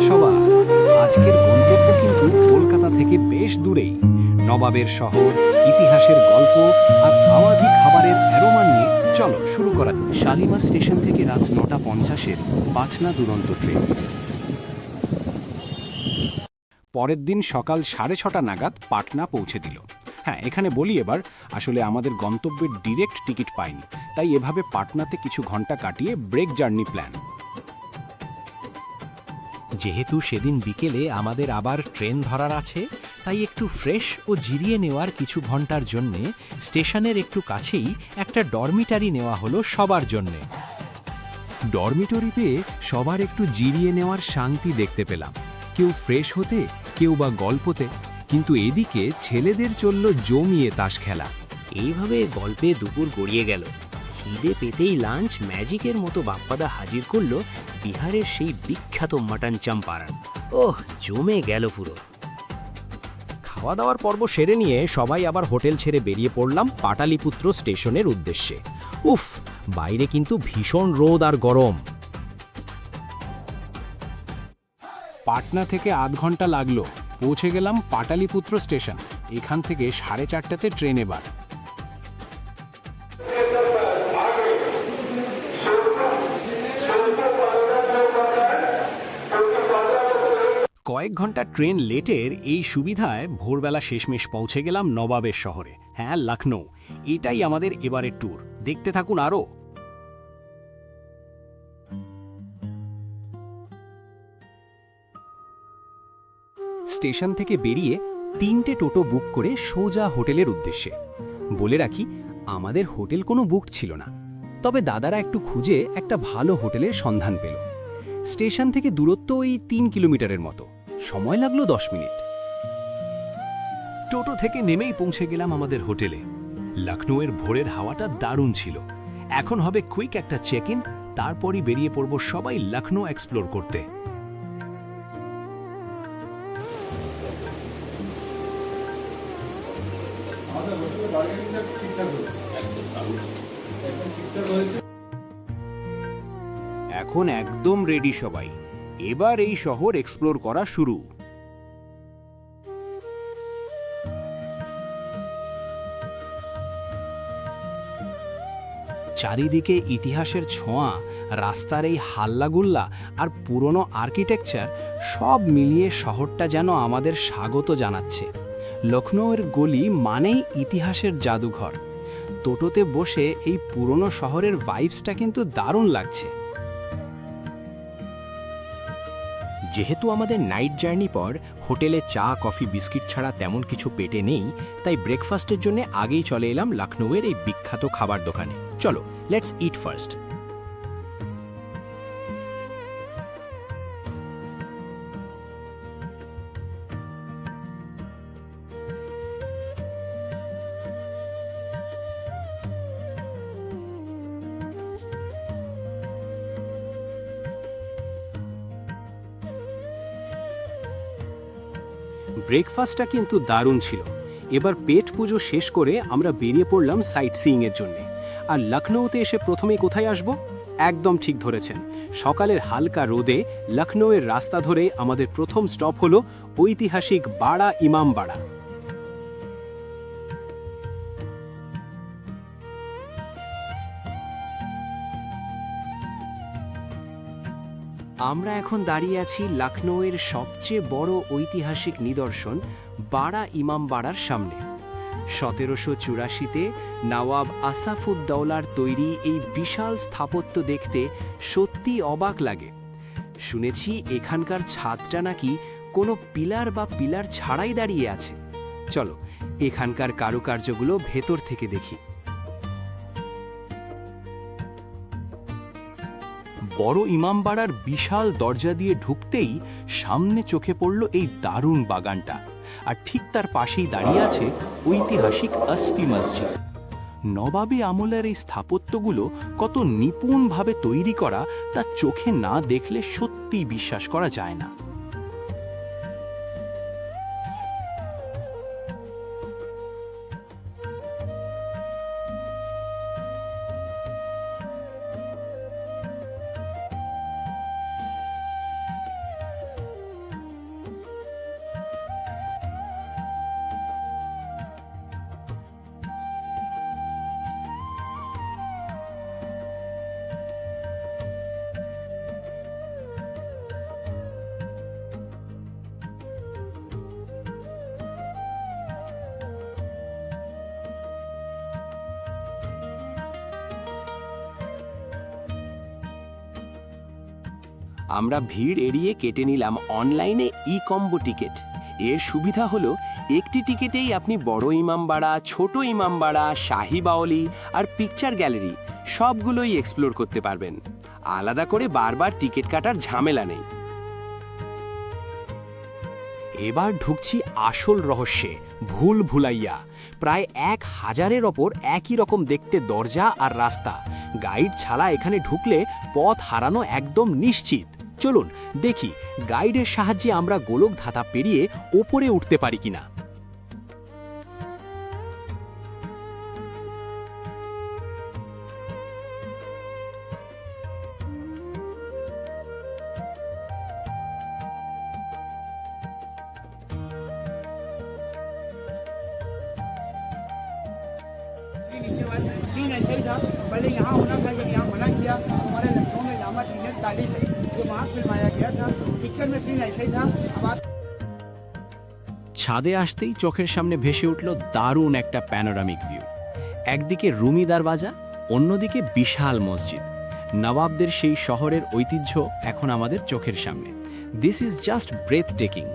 সবার, আজকের গন্তব্য কিন্তু কলকাতা থেকে বেশ দূরেই। নবাবের শহর, ইতিহাসের গল্প আর আওয়াধি খাবারের অ্যারোমা নিয়ে চলো শুরু করা। শালিমার স্টেশন থেকে রাত ৯:৫০-এর পাটনা দুরন্ত ট্রেন। পরের দিন সকাল 6:30 নাগাদ পাটনা পৌঁছে দিল। হ্যাঁ, এখানে বলি এবার, আসলে আমাদের গন্তব্যের ডিরেক্ট টিকিট পাইনি, তাই এভাবে পাটনাতে কিছু ঘন্টা কাটিয়ে ব্রেক জার্নি প্ল্যান। যেহেতু সেদিন বিকেলে আমাদের আবার ট্রেন ধরার আছে, তাই একটু ফ্রেশ ও জিরিয়ে নেওয়ার কিছু ঘন্টার জন্যে স্টেশনের একটু কাছেই একটা ডরমিটারি নেওয়া হলো সবার জন্যে। ডরমিটরি পেয়ে সবার একটু জিরিয়ে নেওয়ার শান্তি দেখতে পেলাম, কেউ ফ্রেশ হতে, কেউ বা গল্পতে, কিন্তু এদিকে ছেলেদের চলল জমিয়ে তাস খেলা। এইভাবে গল্পে দুপুর গড়িয়ে গেল। খিদে পেতেই লাঞ্চ ম্যাজিকের মতো বাপ্পাদা হাজির করলো বিহারের সেই বিখ্যাত মাটন চাম্পারান। ওহ, জমে গেল পুরো। খাওয়া দাওয়ার পর্ব সেরে নিয়ে সবাই আবার হোটেল ছেড়ে বেরিয়ে পড়লাম পাটালিপুত্র স্টেশনের উদ্দেশ্যে। উফ, বাইরে কিন্তু ভীষণ রোদ আর গরম। পাটনা থেকে আধ ঘন্টা লাগলো, পৌঁছে গেলাম পাটালিপুত্র স্টেশন। এখান থেকে 4:30টাতে ট্রেন। এবার কয়েক ঘন্টা ট্রেন লেটের এই সুবিধায় ভোরবেলা শেষমেশ পৌঁছে গেলাম নবাবের শহরে। হ্যাঁ, লখনৌ। এটাই আমাদের এবারের ট্যুর, দেখতে থাকুন আরও। স্টেশন থেকে বেরিয়ে 3টে টোটো বুক করে সোজা হোটেলের উদ্দেশ্যে। বলে রাখি, আমাদের হোটেল কোনো বুক ছিল না, তবে দাদারা একটু খুঁজে একটা ভালো হোটেলের সন্ধান পেল। স্টেশন থেকে দূরত্ব ওই 3 কিলোমিটারের মতো, সময় লাগলো 10 মিনিট। টোটো থেকে নেমেই পৌঁছে গেলাম আমাদের হোটেলে। লখনৌয়ের ভোরের হাওয়াটা দারুণ ছিল। এখন হবে কুইক একটা চেক ইন, তারপরই বেরিয়ে পড়ব সবাই লখনৌ এক্সপ্লোর করতে। এখন একদম রেডি সবাই, এবার এই শহর এক্সপ্লোর করা শুরু। চারিদিকে ইতিহাসের ছোঁয়া, রাস্তার এই হাল্লাগুল্লা আর পুরনো আর্কিটেকচার, সব মিলিয়ে শহরটা যেন আমাদের স্বাগত জানাচ্ছে। লখনৌয়ের গলি মানেই ইতিহাসের জাদুঘর। টোটোতে বসে এই পুরনো শহরের ভাইবসটা কিন্তু দারুণ লাগছে। যেহেতু আমাদের নাইট জার্নি পর হোটেলে চা, কফি, বিস্কিট ছাড়া তেমন কিছু পেটে নেই, তাই ব্রেকফাস্টের জন্য আগেই চলে এলাম লখনৌয়ের এই বিখ্যাত খাবার দোকানে। চলো, লেটস ইট ফার্স্ট। ব্রেকফাস্টটা কিন্তু দারুণ ছিল। এবার পেট পুজো শেষ করে আমরা বেরিয়ে পড়লাম সাইট সিইংয়ের জন্যে। আর লখনৌতে এসে প্রথমেই কোথায় আসব? একদম ঠিক ধরেছেন, সকালের হালকা রোদে লখনৌয়ের রাস্তা ধরে আমাদের প্রথম স্টপ হলো ঐতিহাসিক বাড়া ইমামবাড়া। আমরা এখন দাঁড়িয়ে আছি লখনৌয়ের সবচেয়ে বড় ঐতিহাসিক নিদর্শন বাড়া ইমামবাড়ার সামনে। 1784-তে নওয়াব আসাফউদ্দৌলার তৈরি এই বিশাল স্থাপত্য দেখতে সত্যি অবাক লাগে। শুনেছি এখানকার ছাদটা নাকি কোনো পিলার ছাড়াই দাঁড়িয়ে আছে। চলো, এখানকার কারুকার্যগুলো ভেতর থেকে দেখি। বড় ইমামবাড়ার বিশাল দরজা দিয়ে ঢুকতেই সামনে চোখে পড়ল এই দারুণ বাগানটা, আর ঠিক তার পাশেই দাঁড়িয়ে আছে ঐতিহাসিক আসফি মসজিদ। নবাবী আমলের এই স্থাপত্যগুলো কত নিপুণভাবে তৈরি করা, তা চোখে না দেখলে সত্যিই বিশ্বাস করা যায় না। আমরা ভিড় এড়িয়ে কেটে নিলাম অনলাইনে কম্বো টিকিট। এর সুবিধা হলো একটি টিকিটেই আপনি বড় ইমামবাড়া, ছোট ইমামবাড়া, শাহী বাওলি আর পিকচার গ্যালারি সবগুলোই এক্সপ্লোর করতে পারবেন। আলাদা করে বারবার টিকিট কাটার ঝামেলা নেই। এবার ঢুকছি আসল রহস্যে, ভুল ভুলাইয়া। প্রায় 1000-এর ওপর একই রকম দেখতে দরজা আর রাস্তা। গাইড ছাড়া এখানে ঢুকলে পথ হারানো একদম নিশ্চিত। চলুন দেখি গাইডের সাহায্যে আমরা গোলক ধাঁধা পেরিয়ে ওপরে উঠতে পারি কিনা। सीन ऐसे ही था, पहले यहाँ होना था, जब यहाँ मना किया हमारे लखनऊ में जामा सीनियर तारीख है जो वहाँ फिल्माया गया था। पिक्चर में सीन ऐसे ही था। अब आप ছাদে আসতেই চোখের সামনে ভেসে উঠল দারুণ একটা প্যানোরামিক ভিউ। একদিকে রুমি দরওয়াজা, অন্যদিকে বিশাল মসজিদ। নবাবদের সেই শহরের ঐতিহ্য এখন আমাদের চোখের সামনে। This is just breathtaking.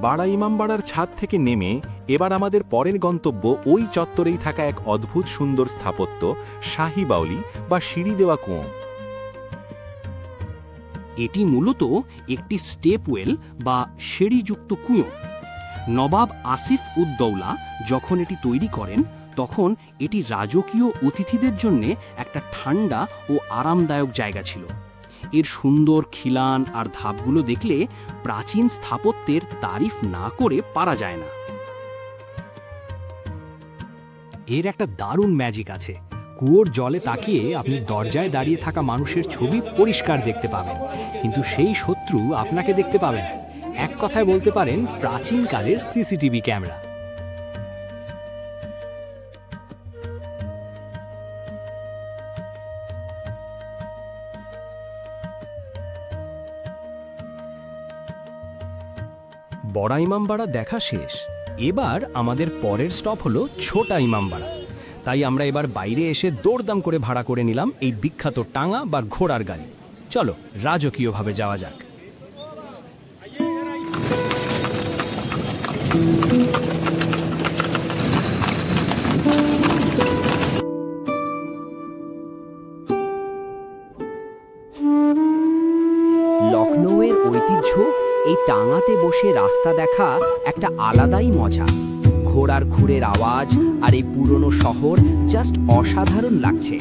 Bara ইমামবাড়ার ছাদ থেকে নেমে এবার আমাদের পরের গন্তব্য ওই চত্বরেই থাকা এক অদ্ভুত সুন্দর স্থাপত্য, শাহী বাউলি বা সিঁড়ি দেওয়া কুয়ো। এটি মূলত একটি স্টেপওয়েল বা সিঁড়িযুক্ত কুঁয়ো। নবাব আসিফ উদ্দৌলা যখন এটি তৈরি করেন তখন এটি রাজকীয় অতিথিদের জন্য একটা ঠান্ডা ও আরামদায়ক জায়গা ছিল। এর সুন্দর খিলান আর ধাপগুলো দেখলে প্রাচীন স্থাপত্যের তারিফ না করে পারা যায় না। এর একটা দারুণ ম্যাজিক আছে। কুয়োর জলে তাকিয়ে আপনি দরজায় দাঁড়িয়ে থাকা মানুষের ছবি পরিষ্কার দেখতে পাবেন, কিন্তু সেই শত্রু আপনাকে দেখতে পাবেন। এক কথায় বলতে পারেন প্রাচীনকালের সিসিটিভি ক্যামেরা। বড় ইমামবাড়া দেখা শেষ। এবার আমাদের পরের স্টপ হলো ছোটা ইমামবাড়া। তাই আমরা এবার বাইরে এসে দৌড়দাম করে ভাড়া করে নিলাম এই বিখ্যাত টাঙা বা ঘোড়ার গাড়ি। চলো রাজকীয়ভাবে যাওয়া যাক। লখনৌয়ের ঐতিহ্য এই টাঙাতে বসে রাস্তা দেখা একটা আলাদাই মজা। ঘোড়ার খুরের আওয়াজ আর এই পুরনো শহর জাস্ট অসাধারণ লাগছে।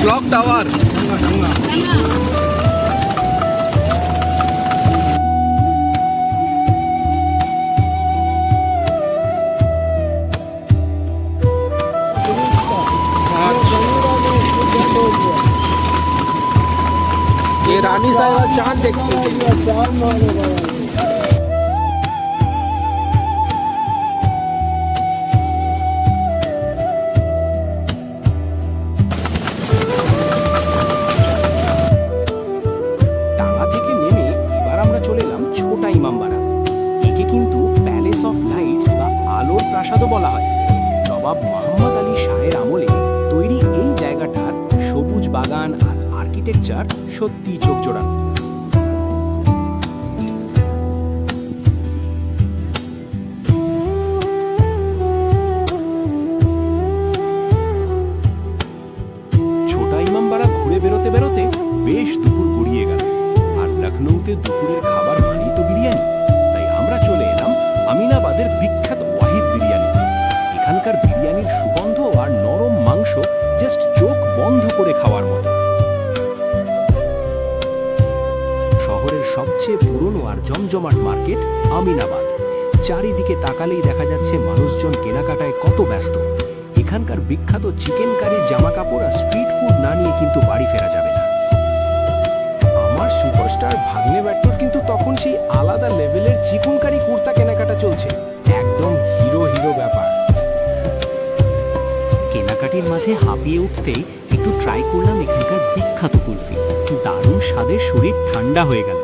क्लॉक टावर ये रानी साहिबा चांद देखते थे। টাঙা থেকে নেমে এবার আমরা চলে এলাম ছোটা ইমামবাড়া। একে কিন্তু প্যালেস অফ লাইটস বা আলোর প্রাসাদও বলা হয়। নবাব মোহাম্মদ আলী শাহের আমলে তৈরি এই জায়গাটার সবুজ বাগান আর আর্কিটেকচার সত্যি চোখ জোড়ানো। ছোটা ইমামবাড়া ঘুরে বেরোতে বেরোতে বেশ দুপুর গড়িয়ে গেল। আর লখনৌতে দুপুরের খাবার মানেই তো বিরিয়ানি। তাই আমরা চলে এলাম আমিনাবাদের বিখ্যাত ওয়াহিদ বিরিয়ানিতে। এখানকার বিরিয়ানির সুগন্ধ আর নরম মাংস জাস্ট চোখ বন্ধ করে খাওয়ার মতো। শহরের সবচেয়ে পুরনো আর জমজমাট মার্কেট আমিনাবাদ। চারিদিকে তাকালেই দেখা যাচ্ছে মানুষজন কেনাকাটায় কত ব্যস্ত। এখানকার বিখ্যাত চিকেন কারির জামা কাপড় আর স্ট্রিট ফুড না নিয়ে কিন্তু বাড়ি ফেরা যাবে না। আমার সুপারস্টার ভাগ্নে ব্যাট্টর কিন্তু তখন সেই আলাদা লেভেলের চিকনকারি কুর্তা কেনাকাটা চলছে, একদম হিরো হিরো ব্যাপার। কেনাকাটির মাঝে হাঁপিয়ে উঠতেই একটু ট্রাই করলাম এখানকার বিখ্যাত কুলফি। দারুণ স্বাদে শরীর ঠান্ডা হয়ে গেল।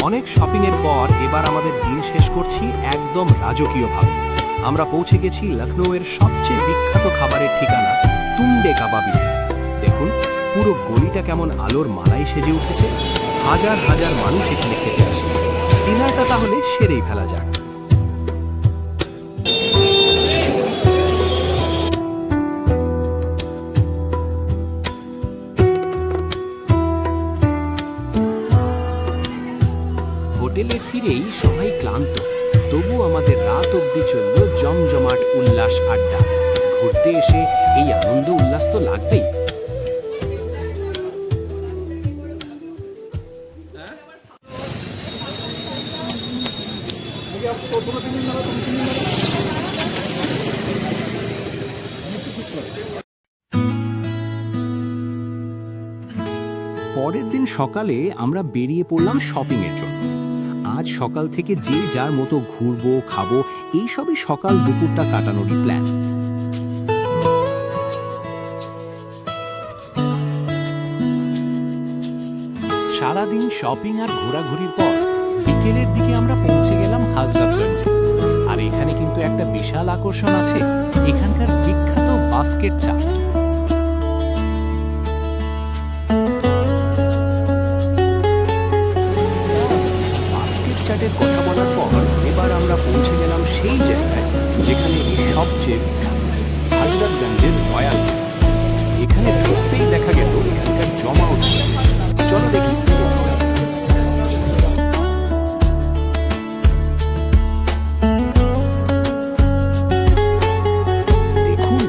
অনেক শপিং এর পর এবার আমাদের দিন শেষ করছি একদম রাজকীয়ভাবে। আমরা পৌঁছে গেছি লখনৌয়ের সবচেয়ে বিখ্যাত খাবারের ঠিকানা তুন্ডে কাবাবিতে। দেখুন পুরো গলিটা কেমন আলোর মালায় সেজে উঠেছে, হাজার হাজার মানুষ এখানে খেতে আসে। ডিনারটা তাহলে সেরেই ফেলা যাক। হোটেলে ফিরেই সবাই ক্লান্ত, তবু আমাদের রাত অবধি চলল জমজমাট উল্লাস আড্ডা। ঘুরতে এসে এই আনন্দ উল্লাস তো লাগবেই। পরের দিন সকালে আমরা বেরিয়ে পড়লাম শপিং এর জন্য। আজ সকাল থেকে যে যার মতো ঘুরবো, খাবো, এইসবই সকাল দুপুরটা কাটানোরই প্ল্যান। সারাদিন শপিং আর ঘোরাঘুরির পর বিকেলের দিকে আমরা পৌঁছে গেলাম হাজরতগঞ্জে। আর এখানে কিন্তু একটা বিশাল আকর্ষণ আছে, এখানকার বিখ্যাত বাস্কেট চাট। বাস্কেট চাটের কথা বলার পর এবার আমরা পৌঁছে গেলাম সেই জায়গায় যেখানে এই সবচেয়ে বিখ্যাত হযরতগঞ্জের রয়্যাল। এখানে ঢুকতেই দেখা গেল এখানকার জমাও। চলো দেখি। দেখুন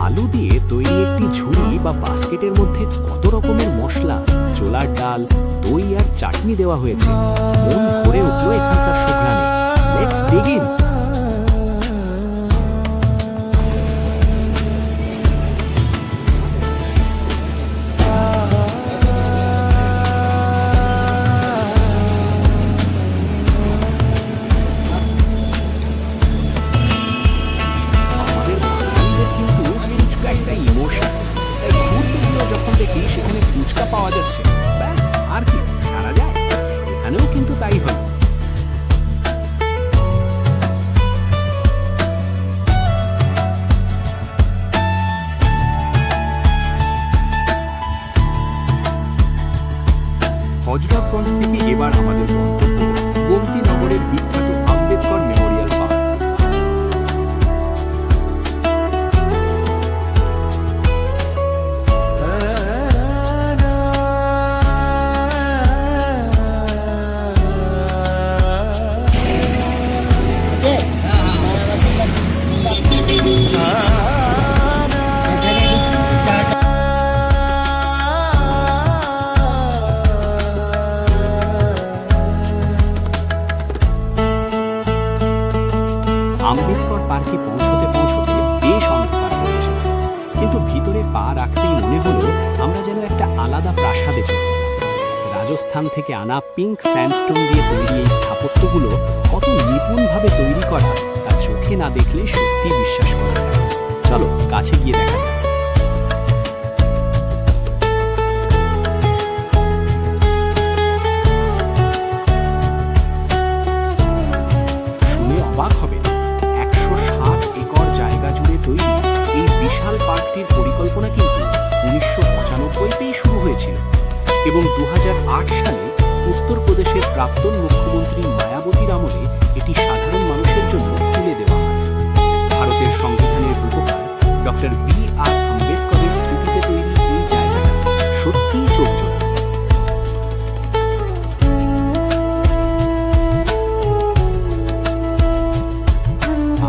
আলু দিয়ে তৈরি একটি ঝুড়ি বা বাস্কেটের মধ্যে কত রকমের মশলা, ছোলার ডাল, দই আর চাটনি দেওয়া হয়েছে। মন ভরে উঠলো এখানকার সুঘ্রাণে। Let's begin. আমাদের বাঙালিদের কিন্তু ফুচকা একটা ইমোশন। তাই ঘুরতে গিয়ে যখন দেখি সেখানে ফুচকা পাওয়া যাচ্ছে, ব্যাস আর কি সারা যায়। এখানেও কিন্তু তাই হলো। হযরতগঞ্জ থেকে এবার আমাদের গন্তব্য গোমতীনগরের বিখ্যাত আম্বেদকর মেমোরিয়াল পার্ক। আম্বেদকর পার্কে পৌঁছতে পৌঁছতে বেশ অন্ধকার হয়ে এসেছে, কিন্তু ভিতরে পা রাখতেই মনে হলো আমরা যেন একটা আলাদা প্রাসাদে চলে এলাম। রাজস্থান থেকে আনা পিঙ্ক স্যান্ডস্টোন দিয়ে তৈরি এই স্থাপত্যগুলো কত নিপুণভাবে তৈরি করা তা চোখে না দেখলে সত্যি বিশ্বাস করা যায় না। চলো কাছে গিয়ে দেখা যাক। শুনে অবাক হবে, 160 একর জায়গা জুড়ে তৈরি এই বিশাল পার্কটির পরিকল্পনা কিন্তু 1995তেই শুরু হয়েছিল এবং 2008 সালে উত্তরপ্রদেশের প্রাক্তন মুখ্যমন্ত্রী মায়াবতীর আমলে এটি সাধারণ মানুষের জন্য খুলে দেওয়া হয়। ভারতের সংবিধানের রূপকার ডক্টর বি.আর. আম্বেদকরের স্মৃতিতে তৈরি এই জায়গাটা সত্যিই চোখজোড়া।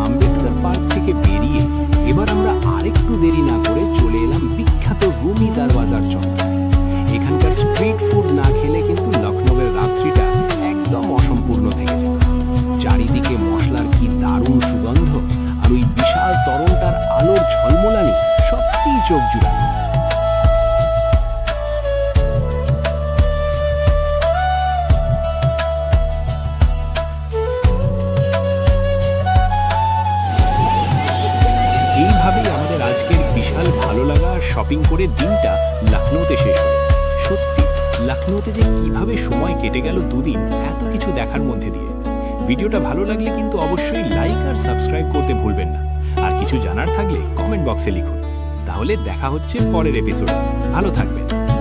আম্বেদকর পার্ক থেকে বেরিয়ে এবার আমরা আরেকটু দেরি না করে চলে এলাম বিখ্যাত রুমি দরওয়াজার চত্বর। এখানকার স্ট্রিট ফুড না খেলে কিন্তু লখনৌয়ের রাত্রিটা একদম অসম্পূর্ণ থেকে যেত। চোখ জুড়ানো। এইভাবেই আমাদের আজকের বিশাল ভালো লাগা আর শপিং করে দিনটা লখনৌতে শেষ হলো। সত্যি লখনৌতে যে কিভাবে সময় কেটে গেল দুদিন এত কিছু দেখার মধ্যে দিয়ে। ভিডিওটা ভালো লাগলে কিন্তু অবশ্যই লাইক আর সাবস্ক্রাইব করতে ভুলবেন না। আর কিছু জানার থাকলে কমেন্ট বক্সে লিখুন। তাহলে দেখা হচ্ছে পরের এপিসোডে। ভালো থাকবেন।